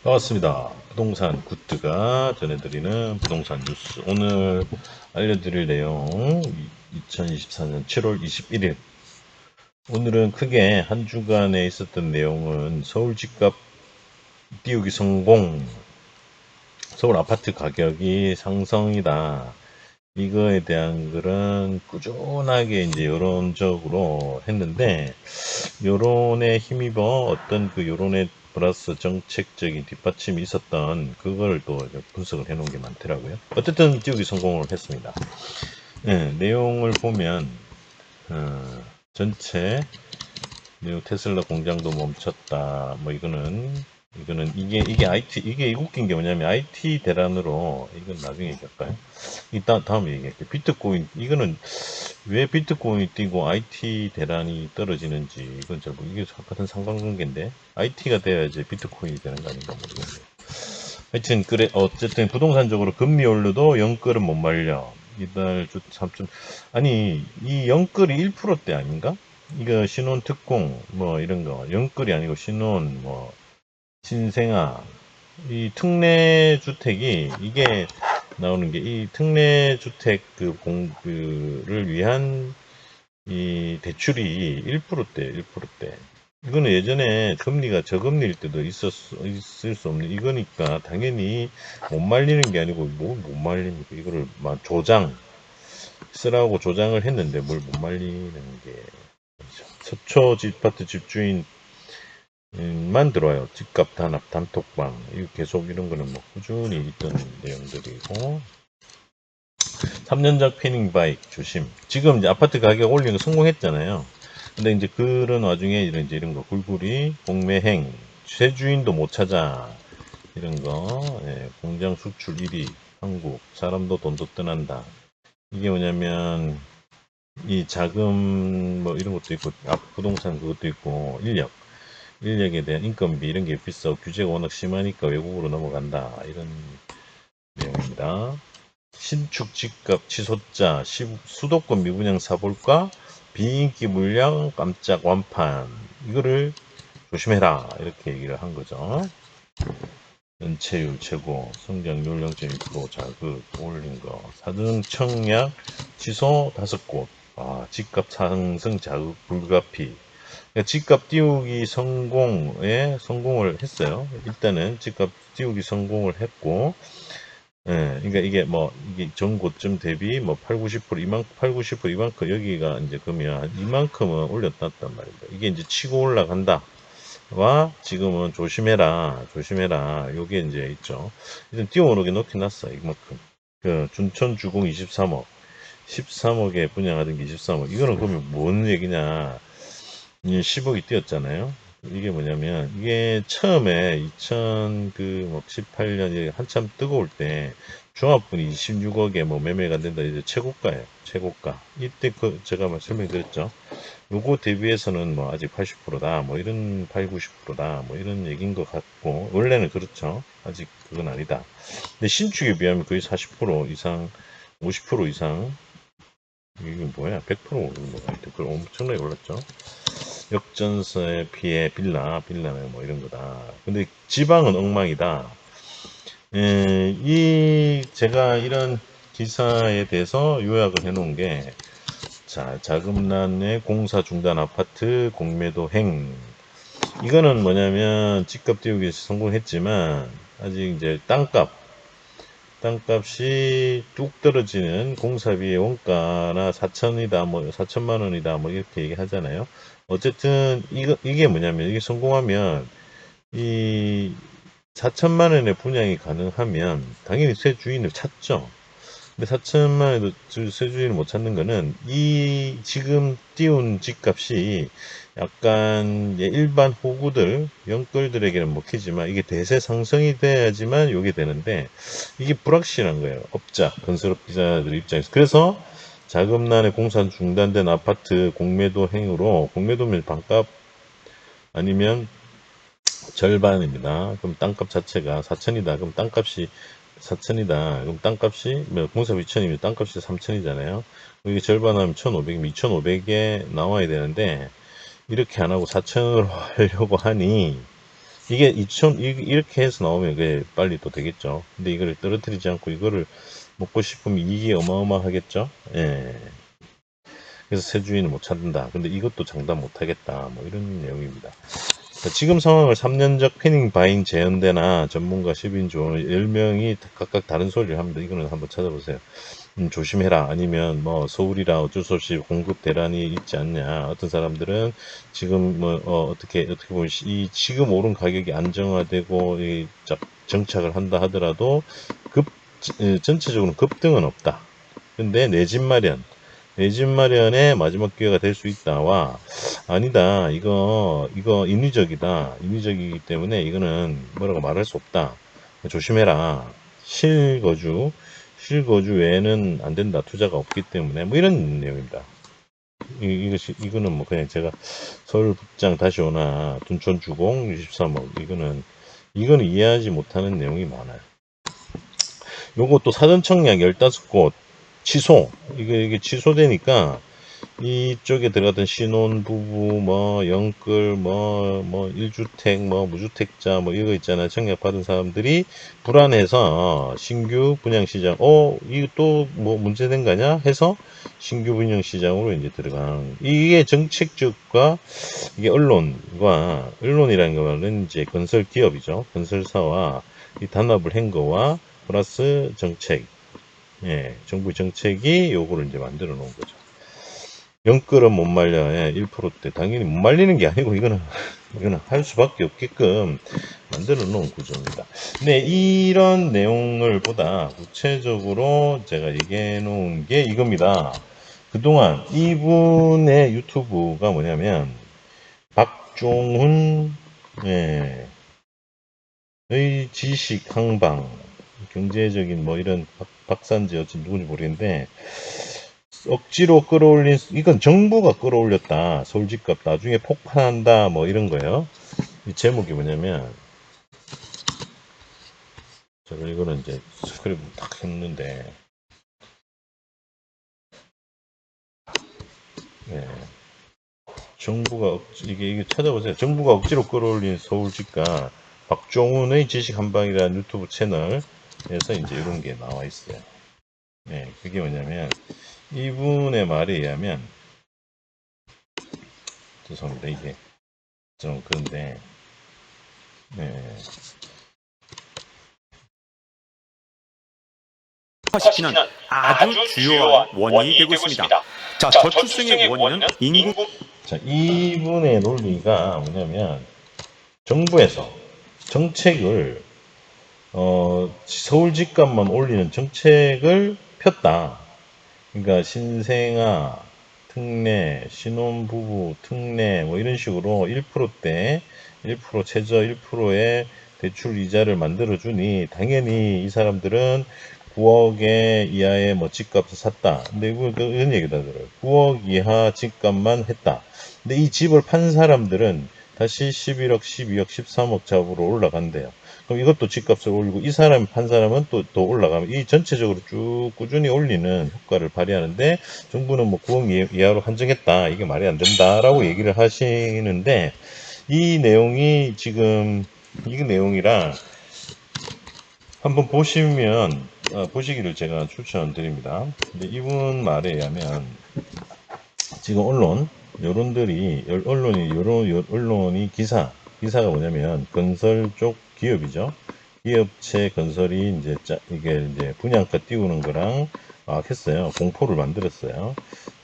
반갑습니다. 부동산 굿드가 전해드리는 부동산 뉴스. 오늘 알려드릴 내용 2024년 7월 21일. 오늘은 크게 한 주간에 있었던 내용은 서울 집값 띄우기 성공, 서울 아파트 가격이 상승이다. 이거에 대한 글은 꾸준하게 이제 여론적으로 했는데, 여론에 힘입어 어떤 그 여론에 플러스 정책적인 뒷받침이 있었던 그걸 또 분석을 해놓은 게 많더라고요. 어쨌든 띄우기 성공을 했습니다. 네, 내용을 보면 전체 내용 테슬라 공장도 멈췄다. 뭐 이거는 이게 IT 이게 웃긴 게 뭐냐면 IT 대란으로 이건 나중에 얘기할까요? 이따 다음에 얘기할게요. 비트코인 이거는 왜 비트코인이 뛰고 IT 대란이 떨어지는지 이건 잘 모르겠어요. 이게 같은 상관관계인데 IT가 돼야지 비트코인이 되는 거 아닌가 모르겠네요. 하여튼 그래 어쨌든 부동산적으로 금리 올려도 영끌은 못 말려. 이달 주 3점 아니 이 영끌이 1%대 아닌가? 이거 신혼 특공 뭐 이런 거 영끌이 아니고 신혼 뭐 신생아 이 특례 주택이 이게 나오는 게 이 특례 주택 그를 위한 이 대출이 1%대 1%대 이거는 예전에 금리가 저금리일 때도 있을 수 없는 이거니까 당연히 못 말리는 게 아니고 뭐 못 말립니까 이거를 막 조장 쓰라고 조장을 했는데 뭘 못 말리는 게 서초 아파트 집주인 만 들어와요. 집값 단합 단톡방 이거 계속 이런 거는 뭐 꾸준히 있던 내용들이고 3년작 패닝 바이크 조심. 지금 이제 아파트 가격 올리는 거 성공했잖아요. 근데 이제 그런 와중에 이런 거 굴굴이 공매행 세주인도 못 찾아 이런 거 공장 수출 1위 한국 사람도 돈도 떠난다. 이게 뭐냐면 이 자금 뭐 이런 것도 있고 부동산 그것도 있고 인력에 대한 인건비 이런 게 비싸고 규제가 워낙 심하니까 외국으로 넘어간다 이런 내용입니다. 신축 집값 취소자 수도권 미분양 사볼까 비인기 물량 깜짝 완판 이거를 조심해라 이렇게 얘기를 한 거죠. 연체율 최고 성장률 0.2% 자극 올린 거 4등 청약 취소 5곳 집값 상승 자극 불가피 그러니까 집값 띄우기 성공을 했어요. 일단은 집값 띄우기 성공을 했고 그러니까 이게 뭐 이게 전 고점 대비 뭐 8, 90% 이만큼 8, 90% 이만큼 여기가 이제 그러면 이만큼은 올렸단 말입니다. 이게 이제 치고 올라간다. 와 지금은 조심해라 요게 이제 있죠. 일단 뛰어오르게 놓긴 놨어 이만큼. 그 준천 주공 23억 13억에 분양하던 게 23억 이거는 그러면 뭔 얘기냐 10억이 뛰었잖아요. 이게 뭐냐면 이게 처음에 2018년 한참 뜨거울 때 종합분이 26억에 뭐 매매가 된다 이제 최고가예요. 최고가. 이때 그 제가 설명드렸죠. 요거 대비해서는 뭐 아직 80%다 뭐 이런 8, 90%다 뭐 이런 얘기인 것 같고 원래는 그렇죠. 아직 그건 아니다. 근데 신축에 비하면 거의 40% 이상 50% 이상 이게 뭐야 100% 오른 거 같아. 그 엄청나게 올랐죠. 역전세 피해 빌라는 뭐 이런 거다. 근데 지방은 엉망이다. 제가 이런 기사에 대해서 요약을 해놓은 게, 자, 자금난의 공사 중단 아파트 공매도 행. 이거는 뭐냐면 집값 띄우기 위해서 성공했지만, 아직 이제 땅값이 뚝 떨어지는 공사비의 원가나 4천이다, 뭐, 4천만 원이다, 뭐, 이렇게 얘기하잖아요. 어쨌든, 이게 뭐냐면, 이게 성공하면, 이 4천만 원의 분양이 가능하면, 당연히 새 주인을 찾죠. 근데 4천만 원에도 세주인을 못 찾는 거는 이 지금 띄운 집값이 약간 일반 호구들, 영끌들에게는 먹히지만 이게 대세 상승이 돼야지만 요게 되는데 이게 불확실한 거예요. 업자, 건설업자들 입장에서. 그래서 자금난에 공사 중단된 아파트 공매도 행위로 공매도면 반값 아니면 절반입니다. 그럼 땅값 자체가 4천이다. 그럼 땅값이 4천이다. 그럼 땅값이 공사비 2천이면 땅값이 3천이잖아요. 이게 절반하면 1,500이면 2,500에 나와야 되는데 이렇게 안 하고 4천으로 하려고 하니 이게 2천 이렇게 해서 나오면 그게 빨리 또 되겠죠. 근데 이거를 떨어뜨리지 않고 이거를 먹고 싶으면 이익이 어마어마하겠죠. 예. 그래서 세주인을 못 찾는다. 근데 이것도 장담 못 하겠다. 뭐 이런 내용입니다. 지금 상황을 3년적 패닝 바잉 재현대나 전문가 10인조 10명이 각각 다른 소리를 합니다. 이거는 한번 찾아보세요. 조심해라. 아니면 뭐 서울이라 어쩔 수 없이 공급 대란이 있지 않냐. 어떤 사람들은 지금 뭐 어떻게 보면 이 지금 오른 가격이 안정화되고 정착을 한다 하더라도 급 전체적으로 급등은 없다. 근데 내 집 마련 내 집 마련의 마지막 기회가 될 수 있다와 아니다. 이거 인위적이기 때문에 이거는 뭐라고 말할 수 없다. 조심해라. 실거주 외에는 안 된다. 투자가 없기 때문에 뭐 이런 내용입니다. 이거는 뭐 그냥 제가 서울 북장 다시 오나 둔촌 주공 63억 이거는 이해하지 못하는 내용이 많아요. 요거 또 사전 청약 15곳 취소 이게 취소되니까 이쪽에 들어갔던 신혼부부, 뭐, 영끌, 뭐, 1주택, 뭐, 무주택자, 뭐, 이거 있잖아요. 청약받은 사람들이 불안해서 신규 분양시장, 이거 또 뭐 문제된 거냐? 해서 신규 분양시장으로 이제 들어간. 이게 정책적과 이게 언론이라는 거는 이제 건설 기업이죠. 건설사와 이 단합을 한 거와 플러스 정책, 예, 정부 정책이 요거를 이제 만들어 놓은 거죠. 영끌은 못 말려. 예, 1%대. 당연히 못 말리는 게 아니고, 이거는 할 수밖에 없게끔 만들어 놓은 구조입니다. 네, 이런 내용을 보다 구체적으로 제가 얘기해 놓은 게 이겁니다. 그동안 이분의 유튜브가 뭐냐면, 박종훈, 예, 의 지식 항방, 경제적인 뭐 이런 박사인지 어찌 누군지 모르겠는데, 억지로 끌어올린 이건 정부가 끌어올렸다. 서울집값 나중에 폭파한다. 뭐 이런 거예요. 이 제목이 뭐냐면 제가 이거는 이제 스크립트 딱 했는데 예. 이게 찾아보세요. 정부가 억지로 끌어올린 서울집값 박종훈의 지식 한방이라는 유튜브 채널에서 이제 이런 게 나와 있어요. 예, 그게 뭐냐면 이분의 말에 의하면 죄송합니다. 이게 좀 그런데 예. 시키는 아주 주요한 원인이 되고 있습니다. 자, 저출생의 원인은 인구. 자, 이분의 논리가 뭐냐면 정부에서 정책을 서울 집값만 올리는 정책을 폈다. 그러니까 신생아, 특례, 신혼부부, 특례 뭐 이런 식으로 1%대 1% 최저 1%의 대출 이자를 만들어주니 당연히 이 사람들은 9억에 이하의 뭐 집값을 샀다. 근데 이런 얘기다 들어요. 9억 이하 집값만 했다. 근데 이 집을 판 사람들은 다시 11억, 12억, 13억 잡으로 올라간대요. 그럼 이것도 집값을 올리고 이 사람이 판 사람은 또 올라가면 이 전체적으로 쭉 꾸준히 올리는 효과를 발휘하는데 정부는 뭐 9억 이하로 한정했다. 이게 말이 안 된다라고 얘기를 하시는데 이 내용이 지금 이 내용이랑 한번 보시면 보시기를 제가 추천드립니다. 근데 이분 말에 의하면 지금 언론이 기사가 뭐냐면 건설 쪽 기업이죠. 기업체 건설이 이게 이제 분양가 띄우는 거랑 했어요. 공포를 만들었어요.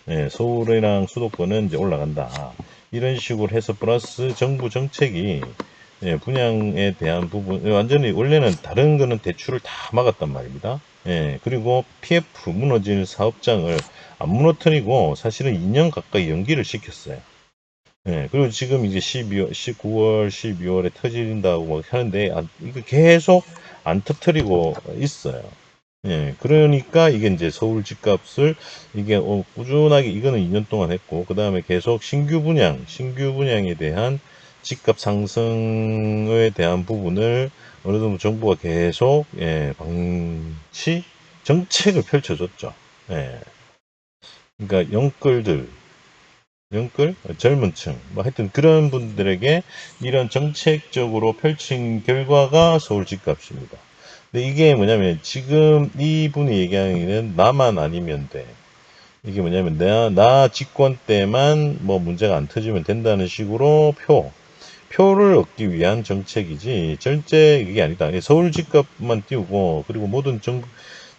예, 서울이랑 수도권은 이제 올라간다. 이런 식으로 해서 플러스 정부 정책이 예, 분양에 대한 부분 완전히 원래는 다른 거는 대출을 다 막았단 말입니다. 예, 그리고 PF 무너질 사업장을 안 무너뜨리고 사실은 2년 가까이 연기를 시켰어요. 예, 그리고 지금 이제 19월, 12월에 터진다고 막 하는데 이거 계속 안 터뜨리고 있어요. 예, 그러니까 이게 이제 서울 집값을 이게 꾸준하게 이거는 2년 동안 했고 그 다음에 계속 신규 분양에 대한 집값 상승에 대한 부분을 어느 정도 정부가 계속 방치 정책을 펼쳐줬죠. 예, 그러니까 영끌들 영끌, 젊은 층, 뭐 하여튼 그런 분들에게 이런 정책적으로 펼친 결과가 서울 집값입니다. 근데 이게 뭐냐면 지금 이분이 얘기하는 나만 아니면 돼. 이게 뭐냐면 나 집권 때만 뭐 문제가 안 터지면 된다는 식으로 표를 얻기 위한 정책이지 절제 이게 아니다. 서울 집값만 띄우고 그리고 모든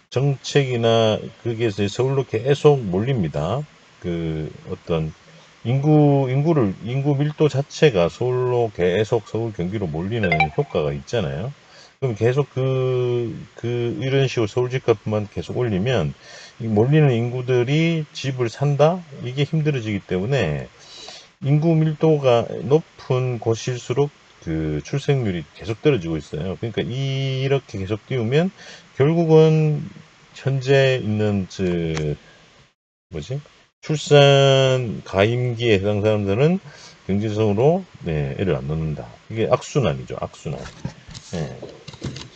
정책이나 그게 서울로 계속 몰립니다. 그 어떤 인구 밀도 자체가 서울로 계속 서울 경기로 몰리는 효과가 있잖아요. 그럼 계속 이런 식으로 서울 집값만 계속 올리면 이 몰리는 인구들이 집을 산다? 이게 힘들어지기 때문에 인구 밀도가 높은 곳일수록 그 출생률이 계속 떨어지고 있어요. 그러니까 이렇게 계속 띄우면 결국은 현재 있는 뭐지? 출산 가임기에 해당 사람들은 경제적으로 네, 애를 안 낳는다. 이게 악순환이죠. 악순환. 네.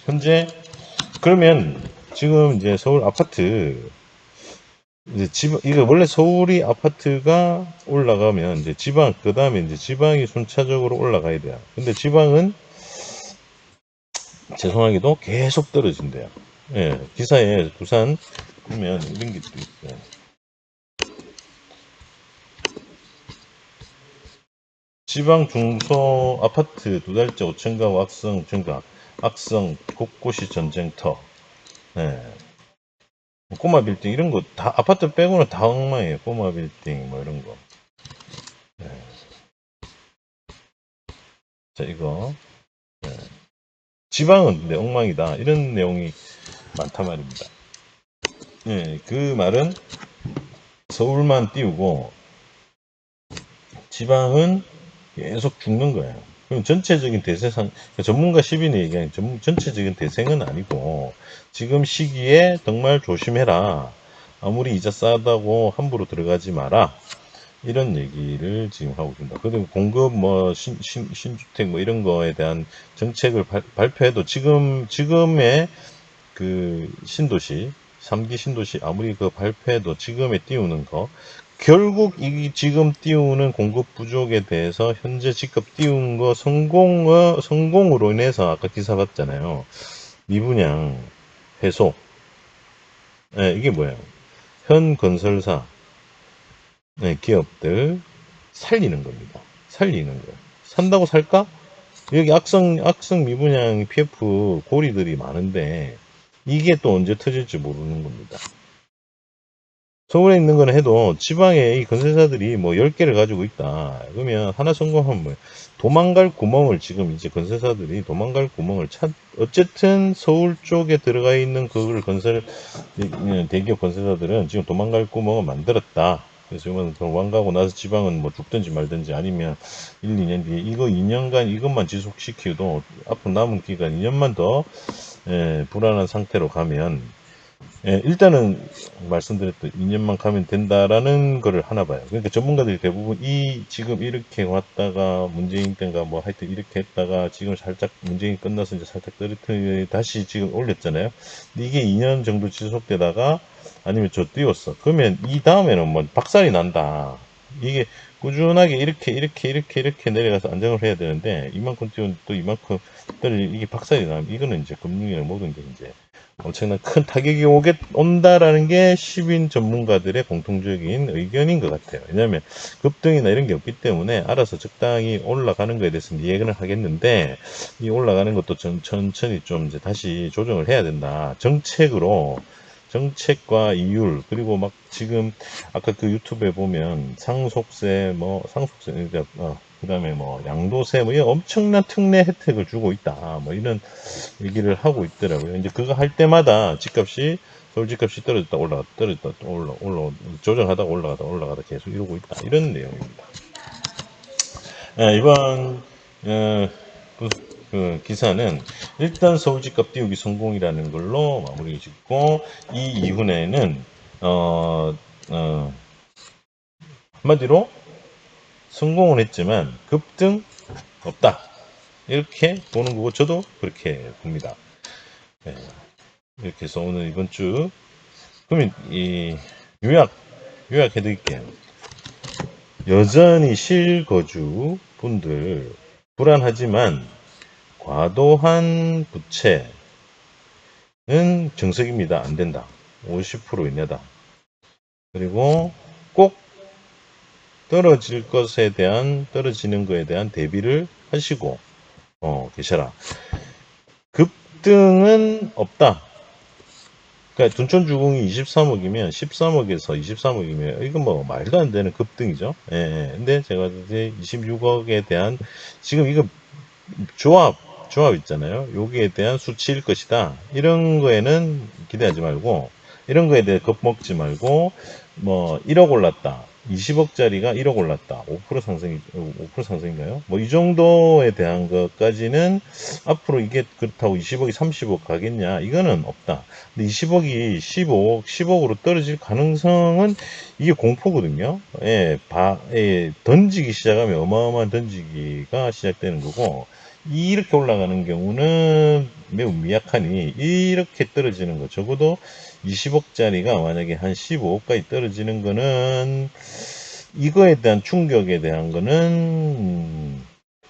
현재 그러면 지금 이제 서울 아파트 이제 이게 원래 서울이 아파트가 올라가면 이제 지방, 그 다음에 이제 지방이 순차적으로 올라가야 돼요. 근데 지방은 죄송하게도 계속 떨어진대요. 예, 기사에 부산 보면 이런 게 또 있어요. 지방 중소 아파트 두 달째 5천 가구 악성 증가, 악성 곳곳이 전쟁터. 예. 꼬마 빌딩 이런 거 다 아파트 빼고는 다 엉망이에요. 꼬마 빌딩 뭐 이런 거. 예. 자 이거 지방은 근데 엉망이다 이런 내용이 많단 말입니다. 예, 그 말은 서울만 띄우고 지방은 계속 죽는 거예요. 그럼 전체적인 대세상 전문가 10인이 얘기하는 전체적인 대세는 아니고 지금 시기에 정말 조심해라. 아무리 이자 싸다고 함부로 들어가지 마라. 이런 얘기를 지금 하고 있습니다. 그리고 공급 뭐 신주택 뭐 이런 거에 대한 정책을 발표해도 지금의 그 신도시 3기 신도시 아무리 그 발표해도 지금에 띄우는 거 결국 이 지금 띄우는 공급 부족에 대해서 현재 집값 띄운 거 성공으로 인해서 아까 기사 봤잖아요. 미분양 해소. 네, 이게 뭐예요? 현 건설사 네, 기업들 살리는 겁니다. 살리는 거예요. 산다고 살까? 여기 악성 미분양 PF 고리들이 많은데 이게 또 언제 터질지 모르는 겁니다. 서울에 있는 거는 해도 지방에 이 건설사들이 뭐 10개를 가지고 있다. 그러면 하나 성공하면 뭐 도망갈 구멍을 지금 이제 건설사들이 도망갈 구멍을 어쨌든 서울 쪽에 들어가 있는 그걸 대기업 건설사들은 지금 도망갈 구멍을 만들었다. 그래서 이건 도망가고 나서 지방은 뭐 죽든지 말든지 아니면 1, 2년 뒤에 이거 2년간 이것만 지속시키도 앞으로 남은 기간 2년만 더 불안한 상태로 가면 일단은 말씀드렸던 2년만 가면 된다라는 거를 하나 봐요. 그러니까 전문가들이 대부분 지금 이렇게 왔다가 문재인 때인가 뭐 하여튼 이렇게 했다가 지금 살짝 문재인 끝나서 이제 살짝 떨어뜨려 다시 지금 올렸잖아요. 근데 이게 2년 정도 지속되다가 아니면 저 띄웠어. 그러면 이 다음에는 뭐 박살이 난다. 이게 꾸준하게 이렇게 내려가서 안정을 해야 되는데 이만큼 띄운 또 이만큼 이게 박살이 나면 이거는 이제 금융이나 모든 게 이제 엄청난 큰 타격이 온다라는 게 시민 전문가들의 공통적인 의견인 것 같아요. 왜냐하면 급등이나 이런 게 없기 때문에 알아서 적당히 올라가는 거에 대해서 이야기는 하겠는데 이 올라가는 것도 천천히 좀 이제 다시 조정을 해야 된다. 정책과 이율 그리고 막 지금 아까 그 유튜브에 보면 상속세 그러니까 그다음에 뭐 양도세 뭐 이런 엄청난 특례 혜택을 주고 있다. 뭐 이런 얘기를 하고 있더라고요. 이제 그거 할 때마다 서울 집값이 떨어졌다 올라갔다 떨어졌다 또 조정하다가 올라가다 계속 이러고 있다. 이런 내용입니다. 이번 그 기사는 일단 서울 집값 띄우기 성공이라는 걸로 마무리 짓고 이 이후에는 한마디로 성공은 했지만 급등 없다. 이렇게 보는 거고 저도 그렇게 봅니다. 이렇게 해서 오늘 이번 주 그러면 이 요약해 드릴게요. 여전히 실거주 분들 불안하지만 과도한 부채는 정석입니다. 안 된다. 50% 이내다. 그리고 꼭 떨어지는 것에 대한 대비를 하시고 계셔라. 급등은 없다. 그러니까 둔촌주공이 23억이면 13억에서 23억이면 이건 뭐 말도 안 되는 급등이죠. 예, 예. 근데 제가 이제 26억에 대한 지금 이거 조합 있잖아요. 여기에 대한 수치일 것이다. 이런 거에는 기대하지 말고, 이런 거에 대해 겁먹지 말고, 뭐 1억 올랐다. 20억짜리가 1억 올랐다. 5% 상승이 5% 상승인가요? 뭐 이 정도에 대한 것까지는 앞으로 이게 그렇다고 20억이 30억 가겠냐? 이거는 없다. 근데 20억이 15억, 10억으로 떨어질 가능성은 이게 공포거든요. 예, 던지기 시작하면 어마어마한 던지기가 시작되는 거고, 이렇게 올라가는 경우는 매우 미약하니 이렇게 떨어지는 거 적어도 20억짜리가 만약에 한 15억까지 떨어지는 거는 이거에 대한 충격에 대한 거는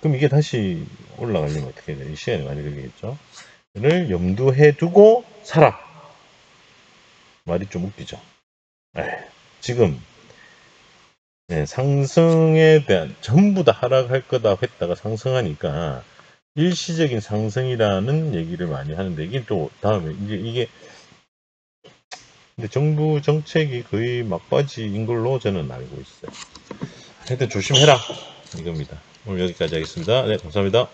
그럼 이게 다시 올라가려면 어떻게 해야 돼요? 시간이 많이 걸리겠죠. 를 염두해 두고 사라. 말이 좀 웃기죠. 지금 상승에 대한 전부 다 하락할 거다 했다가 상승하니까 일시적인 상승이라는 얘기를 많이 하는데 이게 또 다음에 이게 근데 정부 정책이 거의 막바지인 걸로 저는 알고 있어요. 하여튼 조심해라 이겁니다. 오늘 여기까지 하겠습니다. 네, 감사합니다.